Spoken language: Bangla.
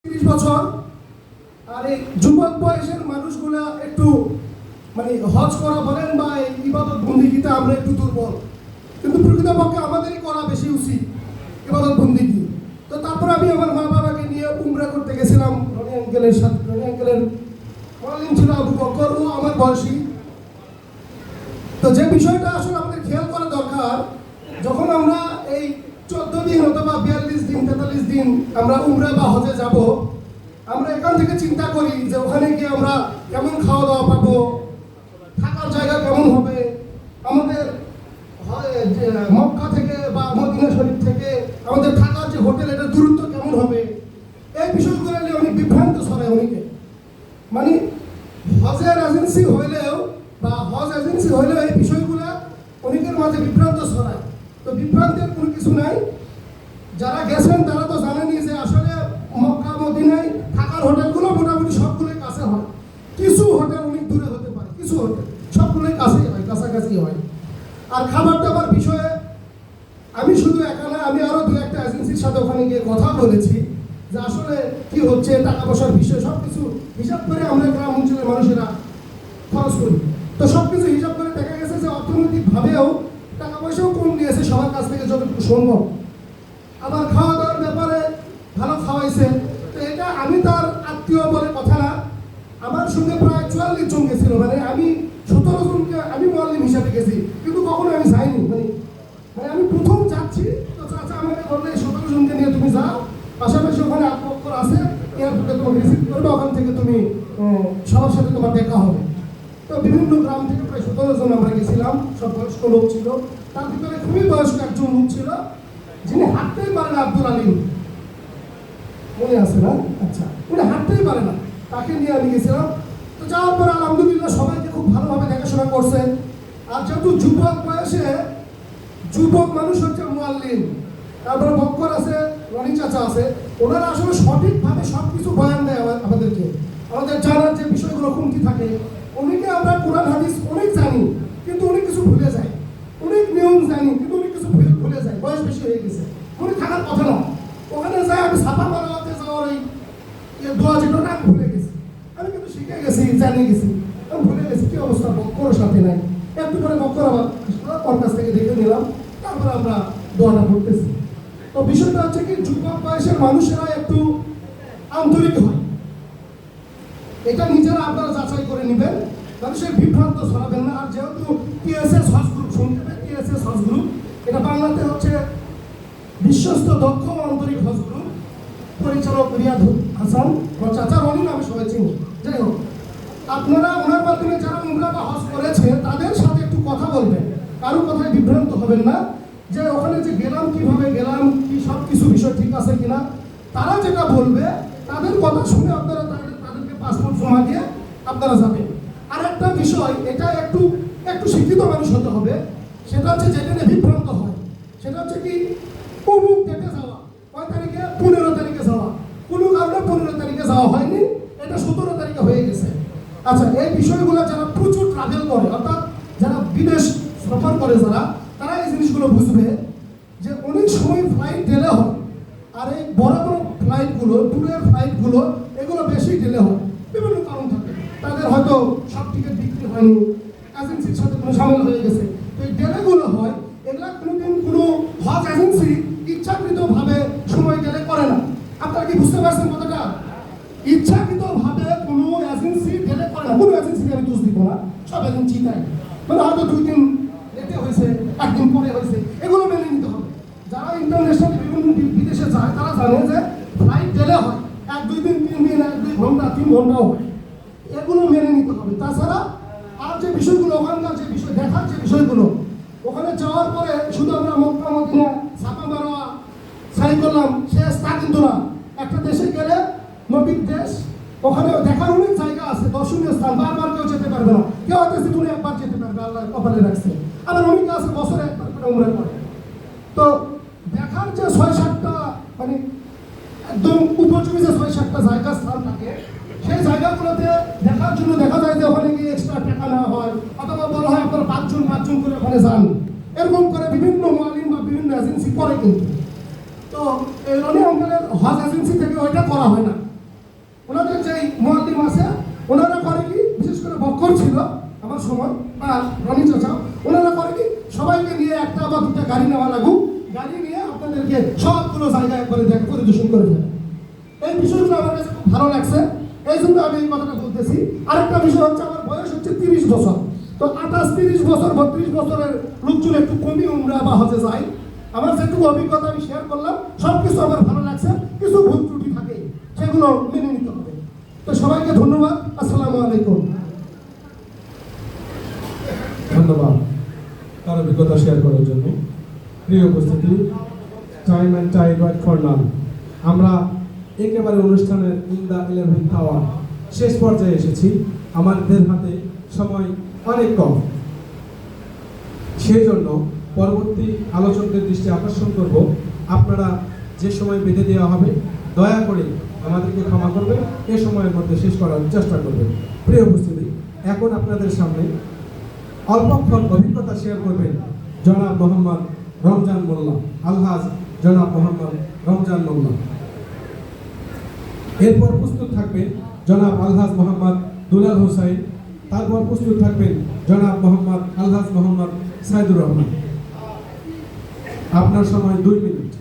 30 বছর। আর এই যুবক বয়সের মানুষগুলা একটু মানে হজ করা বলেন বা এই ইবাদত বন্দিগিতে আমরা একটু দুর্বল, কিন্তু প্রকৃতপক্ষে আমাদেরই করা বেশি উচিত ইবাদত বন্দিগি। তো তারপরে আমি আমার মা বাবাকে নিয়ে উমরা করতে গেছিলাম রনি আঙ্কেলের সাথে। রনি আঙ্কেলের মালিক ছিল আবু বকর, ও আমার বয়সী। তো যে বিষয়টা আসলে আমাদের খেয়াল করা দরকার, যখন আমরা এই 14 দিন অথবা 42 দিন 43 দিন আমরা উমরা বা হজে যাব, আমরা এখান থেকে চিন্তা করি যে ওখানে গিয়ে আমরা কেমন খাওয়া দাওয়া পাবো, থাকার জায়গা কেমন হবে, আমাদের মক্কা থেকে বা মদিনা শরীফ থেকে আমাদের থাকার যে হোটেল এটার দূরত্ব কেমন হবে, এই বিষয়গুলো নিয়ে অনেক বিভ্রান্ত ছড়ায় অনেকে। মানে হজের এজেন্সি হইলেও বা হজ এজেন্সি হইলেও এই বিষয়গুলো অনেকের মাঝে বিভ্রান্ত ছড়ায়। তো বিভ্রান্তের কোনো কিছু নাই। যারা গেছেন তারা তো জানেনই যে আসলে মক্কা মদিনায় থাকার হোটেলগুলো মোটামুটি সবগুলোই কাছে হয়। কিছু হোটেল অনেক দূরে হতে পারে, কিছু হোটেল সবগুলোই কাছেই হয়, কাছাকাছি হয়। আর খাবার দাবার বিষয়ে আমি শুধু একা না, আমি আরও দু একটা এজেন্সির সাথে ওখানে গিয়ে কথা বলেছি যে আসলে কি হচ্ছে, টাকা পয়সার বিষয় সব কিছু হিসাব করে আমরা গ্রাম অঞ্চলের মানুষেরা খরচ করি। তো সব কিছু হিসাব করে দেখা গেছে যে অর্থনৈতিকভাবেও টাকা পয়সাও কম নিয়েছে সবার কাছ থেকে যতটুকু সম্ভব। আবার খাওয়া দাওয়ার ব্যাপারে ভালো খাওয়াইছে। তো এটা আমি তার আত্মীয় বলে কথা না, আমার সঙ্গে প্রায় 44 জন গেছিল। মানে আমি 17 জনকে আমি মোয়াল্লিম হিসাবে গেছি, কিন্তু কখনো আমি যাইনি। মানে আমি প্রথম যাচ্ছি, তো চাচা আমাকে বললে 17 জনকে নিয়ে তুমি যাও, পাশাপাশি ওখানে আবু বকর আছে, এয়ারপোর্টে তোমাকে রিসিভ করবে, ওখান থেকে তুমি সবার সাথে তোমার দেখা হবে। তো বিভিন্ন গ্রাম থেকে প্রায় 17 জন আমরা গেছিলাম, সব বয়স্ক লোক ছিল। তার ভিতরে খুবই বয়স্ক একজন লোক ছিল যিনি হাঁটতেই পারে না, আব্দুল আলিম, মনে আছে না? আচ্ছা, উনি হাঁটতেই পারে না, তাকে নিয়ে আমি গেছিলাম। তো যাওয়ার পর আলহামদুলিল্লাহ সবাইকে খুব ভালোভাবে দেখাশোনা করছে। আর যেহেতু যুবক বয়সে যুবক মানুষ হচ্ছে মুয়াল্লিম, তারপরে বক্কর আছে, রনি চাচা আছে, ওনারা আসলে সঠিকভাবে সব কিছু বয়ান দেয় আমাদেরকে, আমাদের জানার যে বিষয়গুলো কমতি থাকে। অনেকে আমরা কোরআন হাদিস অনেক জানি, কিন্তু অনেক কিছু ভুলে যায়, অনেক নিয়ম জানি, কিন্তু অনেক কিছু ভুলে যায়, বয়স বেশি হয়ে গেছে, মনে থাকার কথা না। ওখানে যাই আমি ছাপা মারাতে যাওয়ার ওই দোয়া যেটা আমি ভুলে গেছি। আমি কিন্তু শিখে গেছি, জানিয়ে গেছি, আমি ভুলে গেছি কি অবস্থা। বক্কর সাথে নাই, একটু করে বক্কর আবার ওর কাছ থেকে দেখে নিলাম, তারপরে আমরা দোয়াটা পড়তেছি। তো বিষয়টা হচ্ছে কি, যুবক বয়সের মানুষেরা একটু আন্তরিক হয়, এটা নিজেরা আপনারা যাচাই করে নেবেন, মানুষের বিভ্রান্ত ছড়াবেন না। আর যেহেতু টিএসএস হজ গ্রুপ, শুনতে পাই টিএসএস হজ গ্রুপ, এটা বাংলাতে হচ্ছে বিশ্বস্ত দক্ষ আন্তরিক হজ গ্রুপ, পরিচালক রিয়াদ হাসান, আমার চাচা রনি নামে সবাই চিনি। যাই হোক, আপনারা ওনার মাধ্যমে যারা উমরা বা হজ করেছে তাদের সাথে একটু কথা বলবেন, কারো কথায় বিভ্রান্ত হবেন না। যে ওখানে যে গেলাম, কিভাবে গেলাম, কি সব কিছু বিষয় ঠিক আছে কিনা, তারা যেটা বলবে তাদের কথা শুনে আপনারা তাদেরকে পাসপোর্ট জমা দিয়ে আপনারা যাবেন। আর একটা বিষয়, এটা একটু শিক্ষিত মানুষ হতে হবে, সেটা হচ্ছে যেটা নিয়ে বিভ্রান্ত হয়, সেটা হচ্ছে কি অমুক ডেটে যাওয়া, কয় তারিখে, 15 তারিখে যাওয়া, কোনো কারণে 15 তারিখে যাওয়া হয়নি, এটা 17 তারিখে হয়ে গেছে। আচ্ছা, এই বিষয়গুলো যারা প্রচুর ট্রাভেল করে, অর্থাৎ যারা বিদেশ সফর করে যারা, তারা এই জিনিসগুলো বুঝবে যে অনেক সময় ফ্লাইট ডিলে হয়। আর এই বড় বড় ফ্লাইটগুলো, ট্যুরের ফ্লাইটগুলো, এগুলো বেশি ডিলে হয়, বিভিন্ন কারণ থাকে। তাদের হয়তো সব টিকিট বিক্রি হয়নি, এজেন্সির সাথে কোনো ঝামেলা হয়ে গেছে। তো এই ডিলেগুলো হয়, এগুলা কোনোদিন কোনো হজ এজেন্সি ইচ্ছাকৃতভাবে সময় ডিলে করে না। আপনারা কি বুঝতে পারছেন কথাটা? ইচ্ছাকৃতভাবে কোনো এজেন্সি ডিলে করে না। কোনো এজেন্সিকে আমি দোষ দিব না, সব এজেন্সি তাই। মানে হয়তো 2 দিন লেটে হয়েছে, 1 দিন পরে হয়েছে, এগুলো মেনে নিতে হবে। যারা ইন্টারন্যাশনাল বিভিন্ন বিদেশে যায় তারা জানে যে ফ্লাইট ডিলে হয়, 1-2 দিন, 3 দিন, 1-2 ঘন্টা, 3 ঘন্টাও হয়, এগুলো মেনে নিতে হবে। তাছাড়া আর যে বিষয়গুলো, ওখানকার যে বিষয়, দেখার যে বিষয়গুলো, ওখানে যাওয়ার পরে শুধু আমরা মক্কা মদিনা ছাপা মারোয়া সাই করলাম শেষ, তা কিন্তু না। একটা দেশে গেলে, নবীর দেশ, ওখানে দেখার অনেক জায়গা আছে, দর্শনীয় স্থান, বারবার কেউ যেতে পারবে না। কেউ হয়তো জীবনে একবার যেতে পারবে, আল্লাহ কপালে রাখছে। আবার অনেকে আছে বছরে একবার করে উমরা করে। তো দেখার যে 6-7টা, মানে একদম উপযোগী যে 6-7টা জায়গা স্থান থাকে, সেই জায়গাগুলোতে দেখার জন্য দেখা যায় যে ওখানে গিয়ে এক্সট্রা টাকা নেওয়া হয়, অথবা বলা হয় আপনারা 5 জন করে ওখানে যান। এরকম করে বিভিন্ন মুয়াল্লিম বা বিভিন্ন এজেন্সি করে। কিন্তু তো এই রনি আঙ্কেলের হজ এজেন্সি থেকে ওইটা করা হয় না। যাওয়ার সময় বা রনি চাচা ওনারা করে কি সবাইকে নিয়ে একটা বা দুটা গাড়ি নেওয়া লাগুক, গাড়ি নিয়ে আপনাদেরকে সবগুলো জায়গায় একবারে দেখ পরিদর্শন করে ফেলে। এই বিষয়গুলো আমার কাছে খুব ভালো লাগছে, এই জন্য আমি এই কথাটা বলতেছি। আরেকটা বিষয় হচ্ছে আমার বয়স হচ্ছে 30 বছর, তো 28, 30 বছর 32 বছরের লোকজন একটু কমই উমরা বা হজে যায়। আমার যেটুকু অভিজ্ঞতা আমি শেয়ার করলাম, সব কিছু আমার ভালো লাগছে, কিছু ভুল ত্রুটি থাকে সেগুলো মেনে নিতে হবে। তো সবাইকে ধন্যবাদ, আসসালামু আলাইকুম। ধন্যবাদ তার অভিজ্ঞতা শেয়ার করার জন্য। প্রিয় উপস্থিতি, time and tide wait for none, আমরা একেবারে অনুষ্ঠানের ইন দ্য 11th আওয়ার শেষ পর্যায়ে এসেছি। আমাদের হাতে সময় অনেক কম, সেই জন্য পরবর্তী আলোচকদের দৃষ্টি আকর্ষণ করব, আপনারা যে সময় বেঁধে দেওয়া হবে দয়া করে আমাদেরকে ক্ষমা করবেন, এ সময়ের মধ্যে শেষ করার চেষ্টা করবেন। প্রিয় উপস্থিতি, এখন আপনাদের সামনে অল্পক্ষণ অভিজ্ঞতা শেয়ার করবেন জনাব মোহাম্মদ রমজান মোল্লা, আলহাজ জনাব মোহাম্মদ রমজান মোল্লা। এরপর প্রস্তুত থাকবেন জনাব আলহাজ মোহাম্মদ দুলাল হোসাইন, তারপর প্রস্তুত থাকবেন জনাব মোহাম্মদ আলহাজ মোহাম্মদ সাইদুর রহমান। আপনার সময় 2 মিনিট।